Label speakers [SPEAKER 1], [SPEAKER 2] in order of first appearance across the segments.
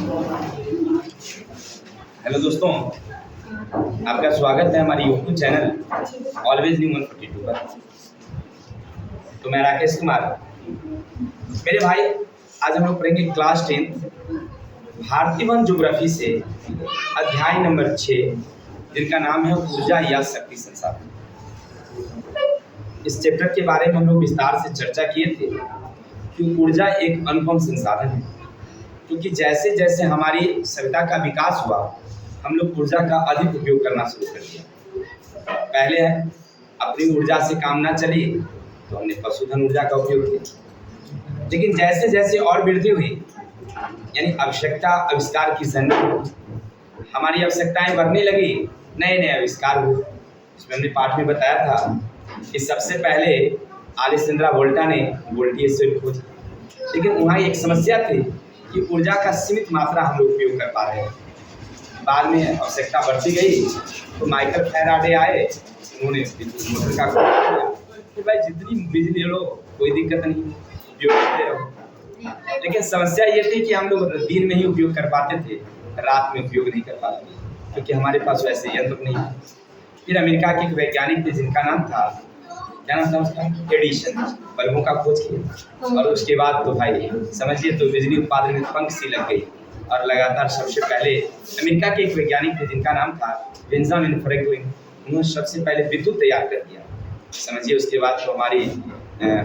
[SPEAKER 1] Hello दोस्तों, आपका स्वागत है हमारी यूट्यूब चैनल ऑलवेज न्यू 142 पर। तो मैं राकेश कुमार। मेरे भाई, आज हम लोग पढ़ेंगे क्लास 10 भारतीय वन ज्योग्राफी से अध्याय नंबर 6, जिनका नाम है ऊर्जा या शक्ति संसाधन। इस चैप्टर के बारे में हम लोग विस्तार से चर्चा किए थे कि ऊर्जा एक अनुपम संसाधन है, क्योंकि जैसे जैसे हमारी सभ्यता का विकास हुआ, हम लोग ऊर्जा का अधिक उपयोग करना शुरू कर दिया। पहले अपनी ऊर्जा से काम ना चली तो हमने पशुधन ऊर्जा का उपयोग किया, लेकिन जैसे जैसे और वृद्धि हुई, यानी आवश्यकता आविष्कार की जरूरत, हमारी आवश्यकताएं बढ़ने लगी, नए नए आविष्कार हुए। इसमें हमने पाठ में बताया था कि सबसे पहले अलेक्जेंड्रा वोल्टा ने वोल्टेज से खोजी, लेकिन वहाँ एक समस्या थी कि ऊर्जा का सीमित मात्रा हम लोग उपयोग कर पा रहे हैं। बाद में आवश्यकता बढ़ती गई तो माइकल फैराडे आए, उन्होंने विद्युत मोटर का खोज किया कि भाई जितनी बिजली लो कोई दिक्कत नहीं, उपयोग करते रहो। लेकिन समस्या ये थी कि हम लोग दिन में ही उपयोग कर पाते थे, रात में उपयोग नहीं कर पाते, क्योंकि हमारे पास वैसे यंत्र नहीं है। फिर अमेरिका के एक वैज्ञानिक थे जिनका नाम था, क्या नाम था उसका, एडिसन, बल्बों का खोज किया। और उसके बाद तो भाई समझिए तो बिजली उत्पादन में पंख सी लग गई, और लगातार सबसे पहले अमेरिका के एक वैज्ञानिक थे जिनका नाम था बेंजामिन फ्रैंकलिन, उन्होंने सबसे पहले विद्युत तैयार कर दिया। समझिए उसके बाद तो हमारी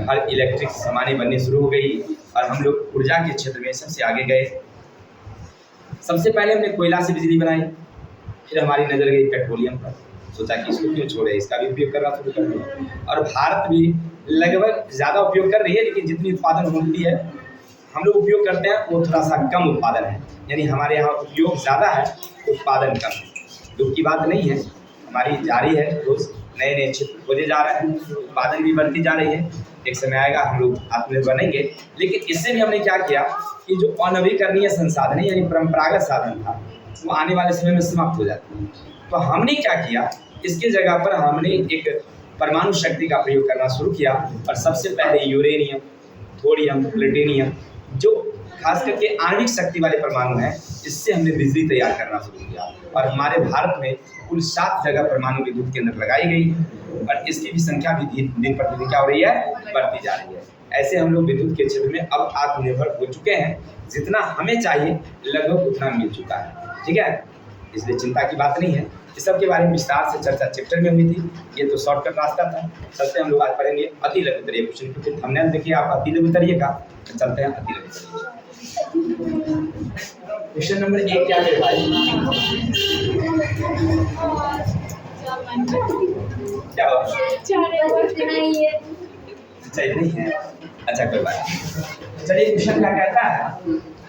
[SPEAKER 1] हर इलेक्ट्रिक सामानें बननी शुरू हो गई और हम लोग ऊर्जा के क्षेत्र में सबसे आगे गए। सबसे पहले हमने कोयला से बिजली बनाई, फिर हमारी नज़र गई पेट्रोलियम पर, सोचा कि इसको क्यों छोड़े, इसका भी उपयोग करना शुरू कर दिया। और भारत भी लगभग ज़्यादा उपयोग कर रही है, लेकिन जितनी उत्पादन होती है हम लोग उपयोग करते हैं वो थोड़ा सा कम उत्पादन है, यानी हमारे यहाँ उपयोग ज़्यादा है, उत्पादन कम है। दुख की बात नहीं है, हमारी जारी है, रोज नए नए क्षेत्र खोजे जा रहे हैं, उत्पादन भी बढ़ती जा रही है। एक समय आएगा हम लोग आत्मनिर्भर बनेंगे, लेकिन इससे भी हमने क्या किया कि जो अनवीकरणीय संसाधन है, यानी परंपरागत साधन था, वो आने वाले समय में समाप्त हो जाती है। तो हमने क्या किया, इसकी जगह पर हमने एक परमाणु शक्ति का प्रयोग करना शुरू किया, और सबसे पहले यूरेनियम, थोरियम, प्लेटिनियम, जो खास करके आणविक शक्ति वाले परमाणु हैं, इससे हमने बिजली तैयार करना शुरू किया। और हमारे भारत में कुल 7 जगह परमाणु विद्युत केंद्र लगाई गई, और इसकी भी संख्या भी दिन प्रतिदिन क्या हो रही है, बढ़ती जा रही है। ऐसे हम लोग विद्युत के क्षेत्र में अब आत्मनिर्भर हो चुके हैं, जितना हमें चाहिए लगभग उतना मिल चुका है, ठीक है, इसलिए चिंता की बात नहीं है। इस सब के बारे में विस्तार से चर्चा चैप्टर में हुई थी, ये तो शॉर्टकट रास्ता था। चलते हम लोग आज पढ़ेंगे अति लघु उत्तरीय क्वेश्चन, क्योंकि थंबनेल देखिए आप अति लघु उत्तरीय का, तो चलते हैं अति लघु उत्तरीय। क्वेश्चन नंबर 1 क्या है भाई, क्या हुआ? अच्छा इतनी है, अच्छा कोई बात नहीं। चलिए क्वेश्चन क्या कहता है,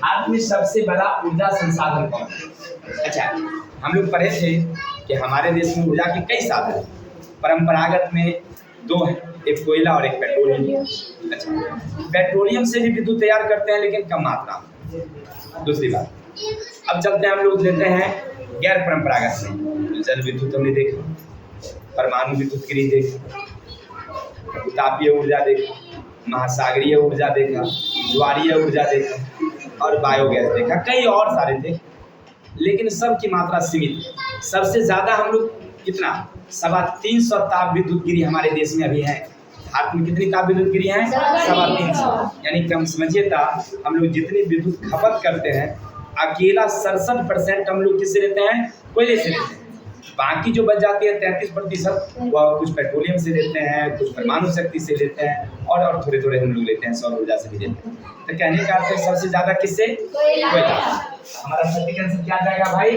[SPEAKER 1] भारत में सबसे बड़ा ऊर्जा संसाधन कौन है? अच्छा, हम लोग पढ़े थे कि हमारे देश में ऊर्जा के कई साधन हैं, परंपरागत में 2 हैं, एक कोयला और एक पेट्रोलियम। अच्छा, पेट्रोलियम से भी विद्युत तैयार करते हैं, लेकिन कम मात्रा में। दूसरी बात, अब चलते हैं हम लोग लेते हैं गैर परंपरागत में, जल विद्युत हमने देखा, परमाणु विद्युत गृह देखा, तापीय ऊर्जा देखा, महासागरीय ऊर्जा देखा, ज्वारीय ऊर्जा देखा, और बायोगैस देखा, कई और सारे थे, लेकिन सब की मात्रा सीमित है। सबसे ज़्यादा हम लोग कितना, 350 ताप विद्युत गृह हमारे देश में अभी है। भारत में कितनी ताप विद्युत गृह हैं? 350, यानी कम समझिए था, हम लोग जितनी विद्युत खपत करते हैं, अकेला 67% हम लोग किससे लेते हैं, कोयले से लेते हैं। बाकी जो बच जाती है 33% वह कुछ पेट्रोलियम से लेते हैं, कुछ परमाणु शक्ति से लेते हैं, और थोड़े थोड़े हम लोग लेते हैं सौर ऊर्जा से भी लेते हैं। तो कहने का अर्थ है सबसे ज्यादा किससे, कोयला। हमारा सटीक आंसर क्या जाएगा भाई,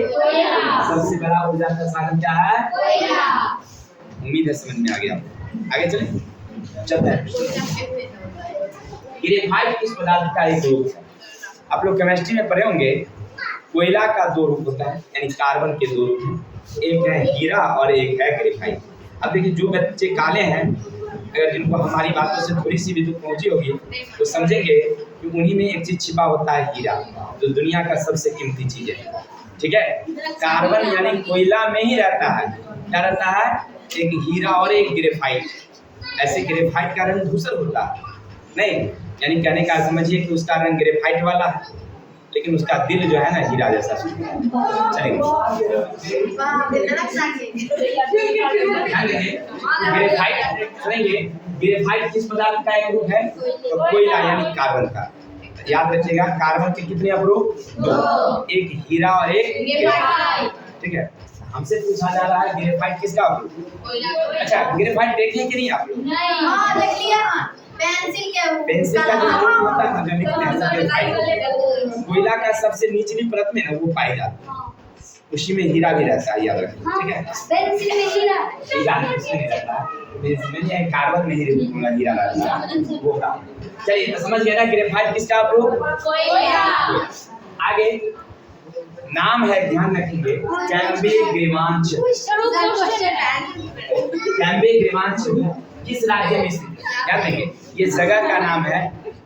[SPEAKER 1] सबसे बड़ा ऊर्जा का साधन क्या है, कोयला। उम्मीद है समझ में आ गया। आगे चलते हैं। ग्रेफाइट किस पदार्थ का एक रूप है? आप लोग केमिस्ट्री में पढ़े होंगे, कोयला का 2 रूप होता है, यानी कार्बन के 2 रूप हैं, एक है हीरा और एक है ग्रेफाइट। अब देखिए जो बच्चे काले हैं, अगर जिनको हमारी बातों से थोड़ी सी भी दुख पहुंची होगी तो समझेंगे कि उन्हीं में एक चीज छिपा होता है, हीरा, जो दुनिया का सबसे कीमती चीज है, ठीक है। कार्बन यानी कोयला में ही रहता है, क्या रहता है, एक हीरा और एक ग्रेफाइट। ऐसे ग्रेफाइट का रंग धूसर होता है नहीं, यानी कहने का समझिए कि उसका रंग ग्रेफाइट वाला है, लेकिन उसका दिल जो है ना हीरा जैसा सुंदर है। चलेंगे ग्रेफाइट सुनेंगे। ग्रेफाइट किस पदार्थ का एक रूप है? तो कोयला यानी कार्बन का। याद रखिएगा कार्बन के कितने अवरोह? 2, एक हीरा और एक ग्रेफाइट। ठीक है, हमसे पूछा जा रहा है ग्रेफाइट किसका अवरोह? अच्छा, ग्रेफाइट देखे कि नहीं आप लोग?
[SPEAKER 2] देख लिया।
[SPEAKER 1] पेंसिल का जो अवरोह होता है ना, लिखते हैं ग्रेफाइट। कोयला का सबसे निचली परत में ना वो पाई जाती है, उसी में हीरा भी रहता है, याद रखिए। ठीक है,
[SPEAKER 2] पेंसिल में हीरा
[SPEAKER 1] नहीं रहता है, पेंसिल में कार्बन में हीरा रहता है वो का। चलिए तो समझ गए ना ग्रेफाइट किसका अवरोह?
[SPEAKER 2] कोयला।
[SPEAKER 1] आगे नाम है, ध्यान रखेंगे, कैम्बे ग्रेवांच। कैम्बे ग्रेवांच किस राज्य में स्थित है? याद रखिए ये जगह का नाम है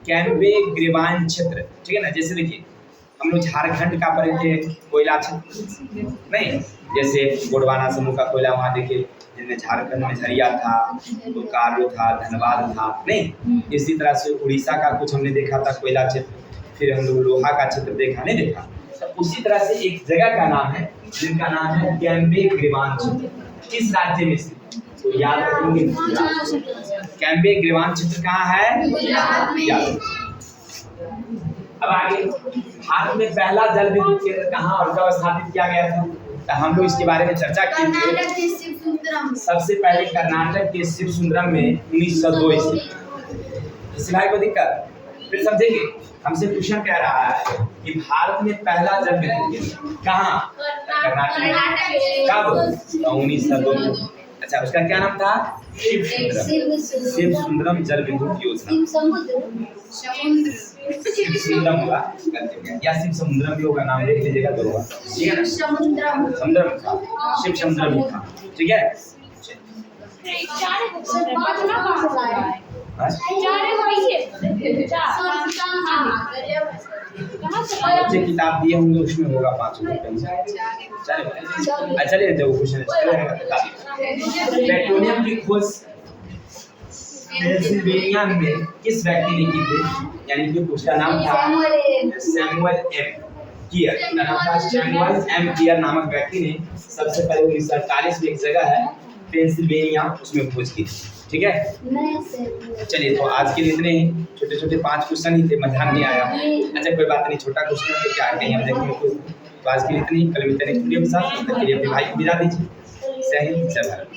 [SPEAKER 1] कैम्बे ग्रेवांच क्षेत्र। ठीक है ना, जैसे देखिए हम लोग झारखंड का पढ़े थे कोयला क्षेत्र नहीं, जैसे गोंडवाना समूह का कोयला वहाँ देखिए, जिनमें झारखंड में झरिया था, बोकारो था, धनबाद था नहीं। इसी तरह से उड़ीसा का कुछ हमने देखा था कोयला क्षेत्र, फिर हम लोग लोहा का क्षेत्र देखा नहीं देखा। तो उसी तरह से एक जगह का नाम है जिनका नाम है कैम्बे ग्रेवांच, किस राज्य में स्थित? तो याद रखेंगे कैम्बे ग्रेवांच क्षेत्र कहाँ है? अब आगे भारत में पहला जल विद्युत केंद्र कहाँ और कब स्थापित किया गया था? तो हम लोग इसके बारे में चर्चा की थी। सबसे पहले कर्नाटक के शिवसुंदरम में 1902 ईस्वी। इस भाई को दिक्कत फिर समझेंगे। हमसे क्वेश्चन कह रहा है कि भारत में पहला जल विद्युत केंद्र कहाँ? कर्नाटक में। कब? 1902। अच्छा, उसका क्या नाम था? शिवसुंदरम जल विद्युत योजना। शिवसुंदरम होगा या शिव समुद्रम भी होगा, नाम देख लीजिएगा दो बार। ठीक है ना, समुद्रम था, शिव समुद्रम ही था। ठीक है, बच्चे किताब दिए होंगे उसमें होगा 5 रुपये। चलिए जो क्वेश्चन पेट्रोलियम की खोज पेंसिल्वेनिया में किस व्यक्ति ने की थी? यानी कि उसका नाम था सैमुअल एम कियर। नाम था सैमुअल एम कियर नामक व्यक्ति ने सबसे पहले 1948 में एक जगह है पेंसिल्वेनिया, उसमें खोज की थी। ठीक है, चलिए तो आज के लिए इतने ही छोटे छोटे 5 क्वेश्चन ही थे, मजा नहीं आया। अच्छा कोई बात नहीं, छोटा क्वेश्चन है तो क्या कहीं हम देखेंगे। तो आज के लिए इतनी, कल मिलते हैं वीडियो के साथ, तब तक के लिए अपने भाई को विदा दीजिए। जय हिंद, जय भारत।